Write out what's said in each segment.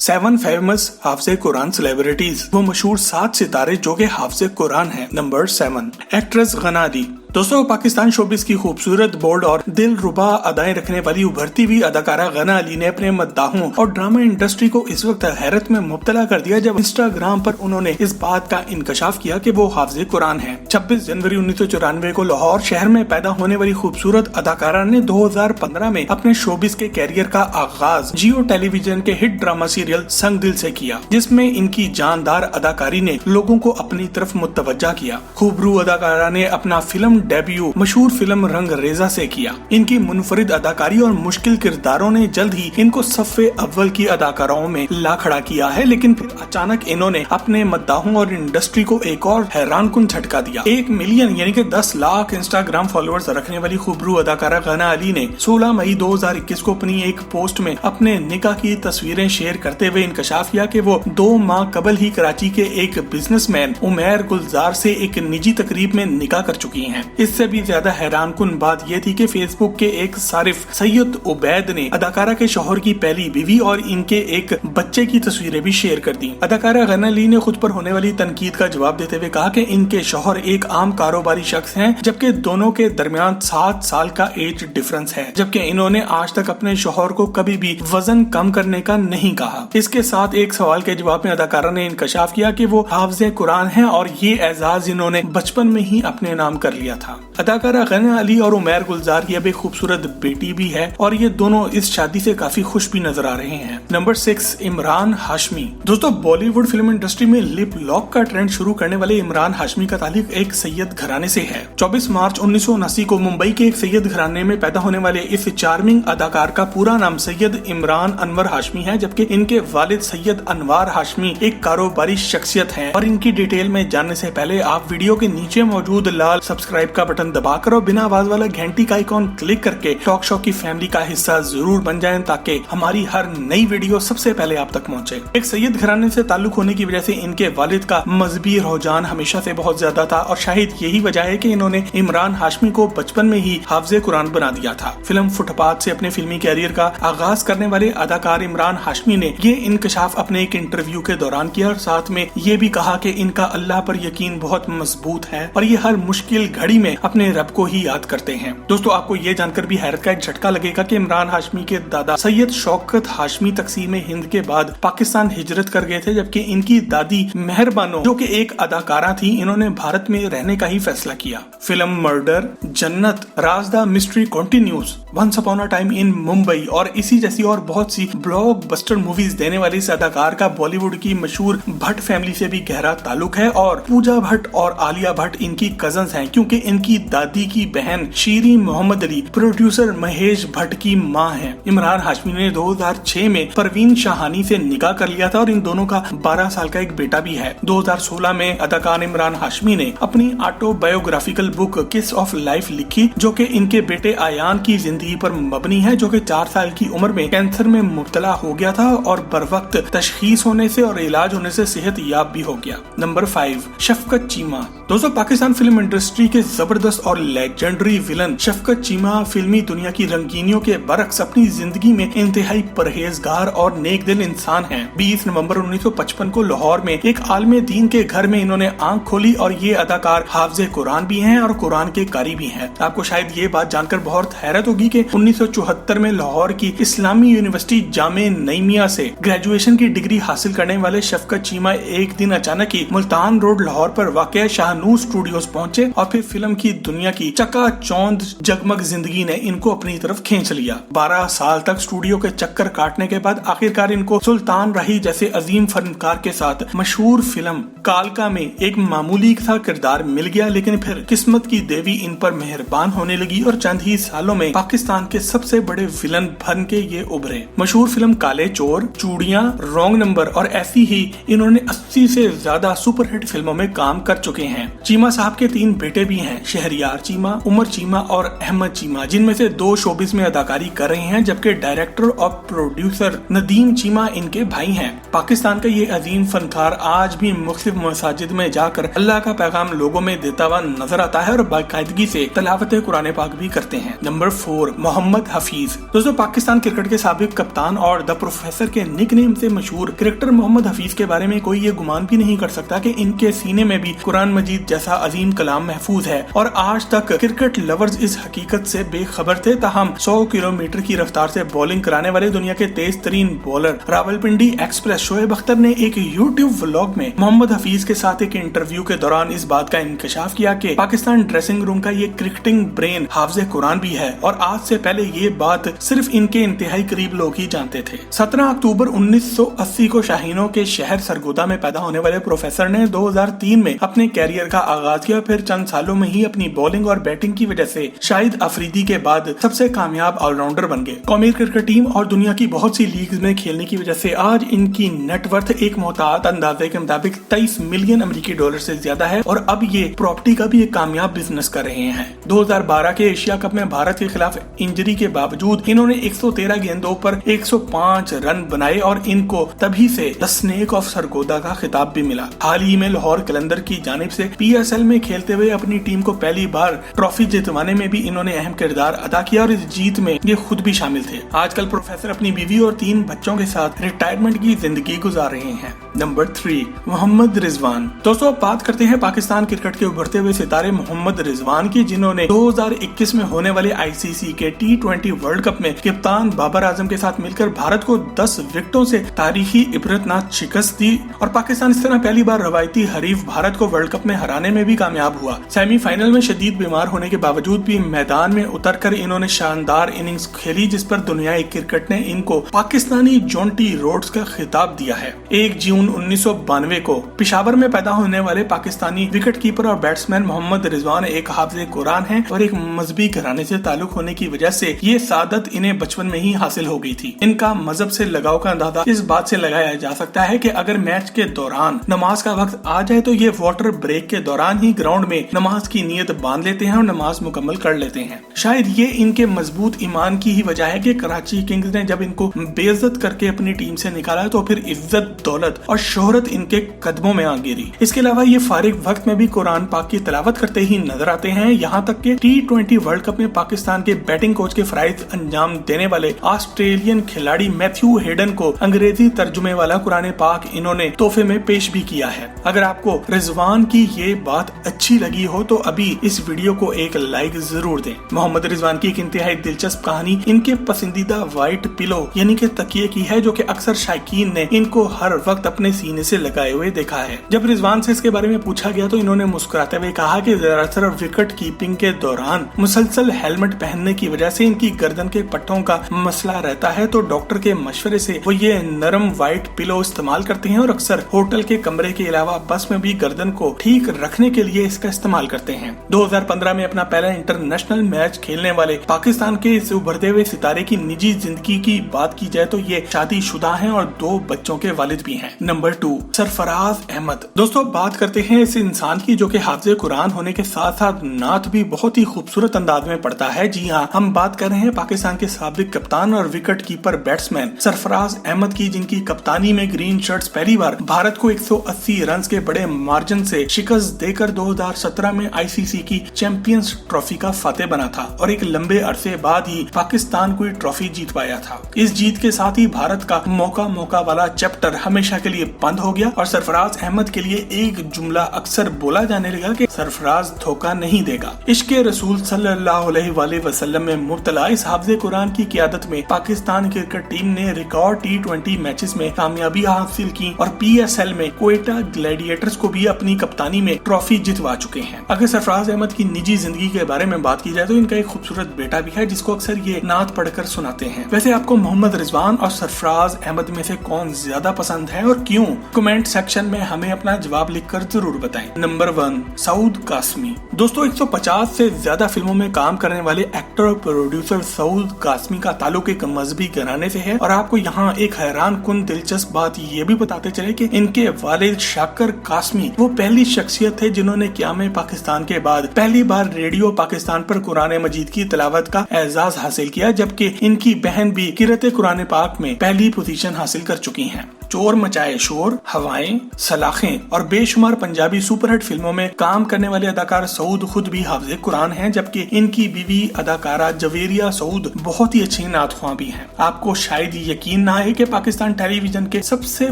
7 famous हाफिज़े Quran celebrities, वो मशहूर 7 सितारे जो कि हाफिज़े कुरान हैं। नंबर 7, एक्ट्रेस गना अली। दोस्तों, पाकिस्तान शोबिस की खूबसूरत, बोल्ड और दिल रुबा अदाएं रखने वाली उभरती हुई अदाकारा गना अली ने अपने मद्दाहों और ड्रामा इंडस्ट्री को इस वक्त हैरत में मुब्तला कर दिया जब इंस्टाग्राम पर उन्होंने इस बात का इंकशाफ किया कि वो हाफिज़े कुरान हैं। 26 जनवरी 1994 को लाहौर शहर में पैदा होने वाली खूबसूरत अदाकारा ने 2015 में अपने शोबिस के कैरियर का आगाज जियो टेलीविजन के हिट ड्रामा सीरियल संग दिल से किया, जिसमें इनकी जानदार अदाकारी ने लोगों को अपनी तरफ मुतवज्जा किया। खूबरू अदाकारा ने अपना फिल्म डेब्यू मशहूर फिल्म रंग रेजा से किया। इनकी मुनफरिद अदाकारी और मुश्किल किरदारों ने जल्द ही इनको सफ़े अव्वल की अदाकाराओं में ला खड़ा किया है, लेकिन फिर अचानक इन्होंने अपने मद्दाहों और इंडस्ट्री को एक और हैरानकुन झटका दिया। 1 मिलियन यानी कि 10 लाख इंस्टाग्राम फॉलोअर्स रखने वाली खूबरू अदाकारा गना अली ने 16 मई 2021 को अपनी एक पोस्ट में अपने निकाह की तस्वीरें शेयर करते हुए इंकशाफ किया कि वो 2 माह कबल ही कराची के एक बिजनेसमैन उमैर गुलजार से एक निजी तकरीब में निकाह कर चुकी हैं। इससे भी ज्यादा हैरानकुन बात यह थी कि फेसबुक के एक सारिफ सैयद उबैद ने अदाकारा के शौहर की पहली बीवी और इनके एक बच्चे की तस्वीरें भी शेयर कर दी। अदाकारा गना अली ने खुद पर होने वाली तनकीद का जवाब देते हुए कहा कि इनके शौहर एक आम कारोबारी शख्स हैं, जबकि दोनों के दरमियान 7 साल का एज डिफरेंस है, जबकि इन्होंने आज तक अपने शौहर को कभी भी वजन कम करने का नहीं कहा। इसके साथ एक सवाल के जवाब में अदाकारा ने इंकशाफ किया कि वो हाफिज़े कुरान हैं और ये एजाज इन्होंने बचपन में ही अपने नाम कर लिया था। अदाकारा गना अली और उमैर गुलजार की अब एक खूबसूरत बेटी भी है और ये दोनों इस शादी से काफी खुश भी नजर आ रहे हैं। नंबर 6, इमरान हाशमी। दोस्तों, बॉलीवुड फिल्म इंडस्ट्री में लिप लॉक का ट्रेंड शुरू करने वाले इमरान हाशमी का ताल्लुक एक सैयद घराने से है। 24 मार्च 1979 को मुंबई के एक सैयद घराने में पैदा होने वाले इस चार्मिंग अदाकार का पूरा नाम सैयद इमरान अनवर हाशमी है, जबकि इनके वालिद सैयद अनवार हाशमी एक कारोबारी शख्सियत हैं। और इनकी डिटेल में जानने से पहले आप वीडियो के नीचे मौजूद लाल सब्सक्राइब का बटन दबाकर और बिना आवाज वाला घंटी का आइकॉन क्लिक करके टॉक शो की फैमिली का हिस्सा जरूर बन जाएं, ताकि हमारी हर नई वीडियो सबसे पहले आप तक पहुंचे। एक सैयद घराने से ताल्लुक होने की वजह से इनके वालिद का मजहबी रुझान हमेशा से बहुत ज्यादा था और शायद यही वजह है कि इन्होंने इमरान हाशमी को बचपन में ही हाफिज़े कुरान बना दिया था। फिल्म फुटपाथ से अपने फिल्मी कैरियर का आगाज करने वाले अदाकार इमरान हाशमी ने ये इंकशाफ अपने एक इंटरव्यू के दौरान किया और साथ में ये भी कहा कि इनका अल्लाह पर यकीन बहुत मजबूत है और ये हर मुश्किल घड़ी में अपने रब को ही याद करते हैं। दोस्तों, आपको ये जानकर भी हैरत का एक झटका लगेगा कि इमरान हाशमी के दादा सैयद शौकत हाशमी तकसीम हिंद के बाद पाकिस्तान हिजरत कर गए थे, जबकि इनकी दादी मेहरबानो जो कि एक अदाकारा थी, इन्होंने भारत में रहने का ही फैसला किया। Film murder, Jannat, Raaz the mystery continues, once upon a time in Mumbai और इसी जैसी और बहुत सी ब्लॉकबस्टर मूवीज देने वाली इस अदाकार का बॉलीवुड की मशहूर भट्ट फैमिली से भी गहरा ताल्लुक है और पूजा भट्ट और आलिया भट्ट इनकी कजन्स हैं, क्योंकि इनकी दादी की बहन शीरी मोहम्मद अली प्रोड्यूसर महेश भट्ट की मां है। इमरान हाशमी ने 2006 में परवीन शाहानी से निकाह कर लिया था और इन दोनों का 12 साल का एक बेटा भी है। 2016 में अदाकार इमरान हाशमी ने अपनी ऑटोबायोग्राफिकल बुक किस ऑफ लाइफ लिखी, जो कि इनके बेटे आयान की जिंदगी पर मबनी है, जो कि 4 साल की उम्र में कैंसर में मुब्तला हो गया था और बर वक्त तशखीस होने से और इलाज होने से सेहत याब भी हो गया। नंबर 5, शफकत चीमा। दोस्तों, पाकिस्तान फिल्म इंडस्ट्री के जबरदस्त और लेजेंडरी विलन शफकत चीमा फिल्मी दुनिया की रंगीनियों के बरक्स अपनी जिंदगी में इंतहाई परहेजगार और नेक दिल इंसान हैं। 20 नवंबर 1955 को लाहौर में एक आलमे दीन के घर में इन्होंने आंख खोली और ये अदाकार हाफिज़े कुरान भी हैं और कुरान के कारी भी हैं। आपको शायद ये बात जानकर बहुत हैरत होगी कि 1974 में लाहौर की इस्लामी यूनिवर्सिटी जामे नईमिया से ग्रेजुएशन की डिग्री हासिल करने वाले शफकत चीमा एक दिन अचानक ही मुल्तान रोड लाहौर पर वाक़या शाहनूर स्टूडियोज पहुंचे और फिर फिल्म की दुनिया की चकाचौंध जगमग जिंदगी ने इनको अपनी तरफ खींच लिया। 12 साल तक स्टूडियो के चक्कर काटने के बाद आखिरकार इनको सुल्तान राही जैसे अजीम फनकार के साथ मशहूर फिल्म कालका में एक मामूली सा किरदार मिल गया, लेकिन फिर किस्मत की देवी इन पर मेहरबान होने लगी और चंद ही सालों में पाकिस्तान के सबसे बड़े विलन बन के ये उभरे। मशहूर फिल्म काले चोर, चूड़ियां, रॉन्ग नंबर और ऐसी ही इन्होंने 80 से ज्यादा सुपरहिट फिल्मों में काम कर चुके हैं। चीमा साहब के 3 बेटे भी हैं। हैं शहरियार चीमा, उमर चीमा और अहमद चीमा, जिनमें से 2 शोबिस में अदाकारी कर रहे हैं, जबकि डायरेक्टर और प्रोड्यूसर नदीम चीमा इनके भाई हैं। पाकिस्तान का ये अजीम फनकार आज भी मुख्तलिफ मसाजिद में जाकर अल्लाह का पैगाम लोगों में देता हुआ नजर आता है और बाकायदगी से तलावत कुरान पाक भी करते हैं। नंबर 4, मोहम्मद हफीज। दोस्तों, पाकिस्तान क्रिकेट के साबिक कप्तान और द प्रोफेसर के निक नेम से मशहूर क्रिकेटर मोहम्मद हफीज के बारे में कोई ये गुमान भी नहीं कर सकता कि इनके सीने में भी कुरान मजीद जैसा अजीम कलाम महफूज है और आज तक क्रिकेट लवर्स इस हकीकत से बेखबर थे। ताहम 100 किलोमीटर की रफ्तार से बॉलिंग कराने वाले दुनिया के तेज तरीन बॉलर रावलपिंडी एक्सप्रेस शोएब अख्तर ने एक यूट्यूब व्लॉग में मोहम्मद हफीज के साथ एक इंटरव्यू के दौरान इस बात का इंकशाफ किया कि पाकिस्तान ड्रेसिंग रूम का ये क्रिकेटिंग ब्रेन हाफिज कुरान भी है और आज से पहले ये बात सिर्फ इनके इंतहाई करीब लोग ही जानते थे। 17 अक्टूबर 1980 को शाहीनों के शहर सरगोदा में पैदा होने वाले प्रोफेसर ने 2003 में अपने कैरियर का आगाज किया। फिर चंद सालों में ही अपनी बॉलिंग और बैटिंग की वजह से शाहिद अफरीदी के बाद सबसे कामयाब ऑलराउंडर बन गए। कौमी क्रिकेट टीम और दुनिया की बहुत सी लीग्स में खेलने की वजह से आज इनकी नेटवर्थ एक मोहतात अंदाजे के मुताबिक 23 मिलियन अमेरिकी डॉलर से ज्यादा है और अब ये प्रॉपर्टी का भी एक कामयाब बिजनेस कर रहे हैं। 2012 के एशिया कप में भारत के खिलाफ इंजरी के बावजूद इन्होंने 113 गेंदों पर 105 रन बनाए और इनको तभी से द स्नेक ऑफ सरगोदा का खिताब भी मिला। हाल ही में लाहौर कलंदर की जानिब से PSL में खेलते हुए अपनी टीम को पहली बार ट्रॉफी जितवाने में भी इन्होंने अहम किरदार अदा किया और इस जीत में ये खुद भी शामिल थे। आजकल प्रोफेसर अपनी बीवी और 3 बच्चों के साथ रिटायरमेंट की जिंदगी गुजार रहे हैं। नंबर 3, मोहम्मद रिजवान। दोस्तों, बात करते हैं पाकिस्तान क्रिकेट के उभरते हुए सितारे मोहम्मद रिजवान की, जिन्होंने 2021 में होने वाले ICC के T20 वर्ल्ड कप में कप्तान बाबर आजम के साथ मिलकर भारत को 10 विकेटों से तारीखी इबरतनाक शिकस्त दी और पाकिस्तान इस तरह पहली बार रवायती हरीफ भारत को वर्ल्ड कप में हराने में भी कामयाब हुआ। सेमीफाइनल में शदीद बीमार होने के बावजूद भी मैदान में उतरकर इन्होंने शानदार इनिंग्स खेली, जिस पर दुनियाई क्रिकेट ने इनको पाकिस्तानी जॉन्टी रोड्स का खिताब दिया है। 1 जून 1992 को पिशावर में पैदा होने वाले पाकिस्तानी विकेट कीपर और बैट्समैन मोहम्मद रिजवान एक हाफिज कुरान है और एक मजहबी घराने से ताल्लुक होने की वजह से ये सादत इन्हें बचपन में ही हासिल हो गई थी। इनका मजहब से लगाव का अंदाजा इस बात से लगाया जा सकता है कि अगर मैच के दौरान नमाज का वक्त आ जाए तो ये वाटर ब्रेक के दौरान ही ग्राउंड में नमाज की नीयत बांध लेते हैं और नमाज मुकम्मल कर लेते हैं। शायद ये इनके मजबूत ईमान की ही वजह है कि कराची किंग्स ने जब इनको बेइज्जत करके अपनी टीम से निकाला तो फिर इज्जत, दौलत और शोहरत इनके कदमों में आ गिरी। इसके अलावा ये फारिग वक्त में भी कुरान पाक की तिलावत करते ही नजर आते हैं। यहाँ तक कि T20 वर्ल्ड कप में पाकिस्तान के बैटिंग कोच के फराइज अंजाम देने वाले ऑस्ट्रेलियन खिलाड़ी मैथ्यू हेडन को अंग्रेजी तर्जुमे वाला कुरान पाक इन्होंने तोहफे में पेश भी किया है। अगर आपको रिजवान की ये बात अच्छी लगी हो तो अभी इस वीडियो को एक लाइक जरूर दें। मोहम्मद रिजवान की एक इंतहाई दिलचस्प कहानी इनके पसंदीदा व्हाइट पिलो यानी कि तकिए की है, जो कि अक्सर शायकीन ने इनको हर वक्त अपने सीने से लगाए हुए देखा है। जब रिजवान से इसके बारे में पूछा गया तो इन्होंने मुस्कुराते हुए कहा कि दरअसल विकेट कीपिंग के दौरान मुसलसल हेलमेट पहनने की वजह से इनकी गर्दन के पट्टों का मसला रहता है, तो डॉक्टर के मशवरे से वो ये नरम व्हाइट पिलो इस्तेमाल करते हैं और अक्सर होटल के कमरे के अलावा बस में भी गर्दन को ठीक रखने के लिए इसका इस्तेमाल करते हैं। 2015 में अपना पहला इंटरनेशनल मैच खेलने वाले पाकिस्तान के इस उभरते हुए सितारे की निजी जिंदगी की बात की जाए तो ये शादीशुदा हैं और 2 बच्चों के वालिद भी हैं। नंबर 2, सरफराज अहमद। दोस्तों, बात करते हैं इस इंसान की जो कि हाफिज कुरान होने के साथ साथ नात भी बहुत ही खूबसूरत अंदाज में पढ़ता है। जी हाँ, हम बात कर रहे हैं पाकिस्तान के साबिक कप्तान और wicket keeper batsman Sarfaraz Ahmed की, जिनकी कप्तानी में ग्रीन शर्ट्स पहली बार भारत को 180 रन के बड़े मार्जिन से शिकस्त देकर 2017 में ICC की चैंपियंस ट्रॉफी का फातेह बना था और एक लंबे अरसे बाद ही पाकिस्तान कोई ट्रॉफी जीत पाया था। इस जीत के साथ ही भारत का मौका वाला चैप्टर हमेशा के लिए बंद हो गया और सरफराज अहमद के लिए एक जुमला अक्सर बोला जाने लगा कि सरफराज धोखा नहीं देगा। इश्क़े रसूल सल्लल्लाहु अलैहि वसल्लम में मुब्तला इस हाफिज़े कुरान की क़ियादत में पाकिस्तान क्रिकेट टीम ने रिकॉर्ड T20 मैचेस में कामयाबी हासिल की और PSL में कोयटा ग्लैडिएटर्स को भी अपनी कप्तानी में ट्रॉफी जितवा चुके हैं। अगर सरफराज अहमद की निजी जिंदगी के बारे में बात की जाए तो इनका एक खूबसूरत बेटा भी है जिसको अक्सर ये नात पढ़कर सुनाते हैं। वैसे आपको मोहम्मद रिजवान और सरफराज अहमद में से कौन ज्यादा पसंद है और क्यों? कमेंट सेक्शन में हमें अपना जवाब लिखकर जरूर बताएं। नंबर 1, सऊद कासमी। दोस्तों, 150 से ज्यादा फिल्मों में काम करने वाले एक्टर और प्रोड्यूसर सऊद कासमी का ताल्लुक एक मजहबी घराने से है और आपको यहाँ एक हैरान कुन दिलचस्प बात ये भी बताते चले कि इनके वालिद शाकर कासमी वो पहली शख्सियत थे जिन्होंने क़याम पाकिस्तान खान के बाद पहली बार रेडियो पाकिस्तान पर कुरान मजीद की तिलावत का एजाज हासिल किया, जबकि इनकी बहन भी किरत कुरान पाक में पहली पोजीशन हासिल कर चुकी हैं। चोर मचाए शोर, हवाएं, सलाखें और बेशुमार पंजाबी सुपरहिट फिल्मों में काम करने वाले अदाकार सऊद खुद भी हाफिज कुरान हैं, जबकि इनकी बीवी अदाकारा जवेरिया सऊद बहुत ही अच्छी नात ख्वां भी हैं। आपको शायद यकीन ना है कि पाकिस्तान टेलीविजन के सबसे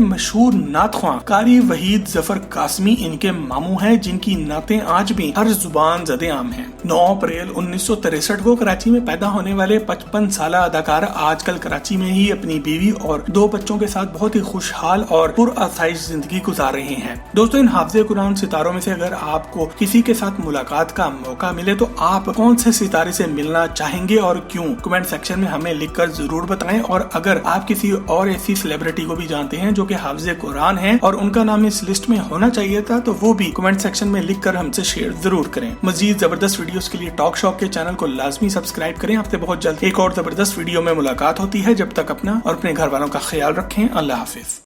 मशहूर नात ख्वां कारी वहीद जफर कासमी इनके मामू हैं, जिनकी नातें आज भी हर जुबान ज़दे आम हैं। 9 अप्रैल 1963 को कराची में पैदा होने वाले 55 साल अदाकार आजकल कराची में ही अपनी बीवी और 2 बच्चों के साथ बहुत ही खुशहाल और पुरआसाइश जिंदगी गुजार रहे हैं। दोस्तों, इन हाफिज कुरान सितारों में से अगर आपको किसी के साथ मुलाकात का मौका मिले तो आप कौन से सितारे से मिलना चाहेंगे और क्यों? कमेंट सेक्शन में हमें लिखकर जरूर बताएं। और अगर आप किसी और ऐसी सेलिब्रिटी को भी जानते हैं जो कि हाफिज कुरान है और उनका नाम इस लिस्ट में होना चाहिए था, तो वो भी कमेंट सेक्शन में लिखकर हमसे शेयर जरूर करें। मजीद जबरदस्त वीडियोस के लिए टॉक शॉप के चैनल को लाजमी सब्सक्राइब करें। आपसे बहुत जल्द एक और जबरदस्त वीडियो में मुलाकात होती है। जब तक अपना और अपने घर वालों का ख्याल रखें। अल्लाह हाफिज।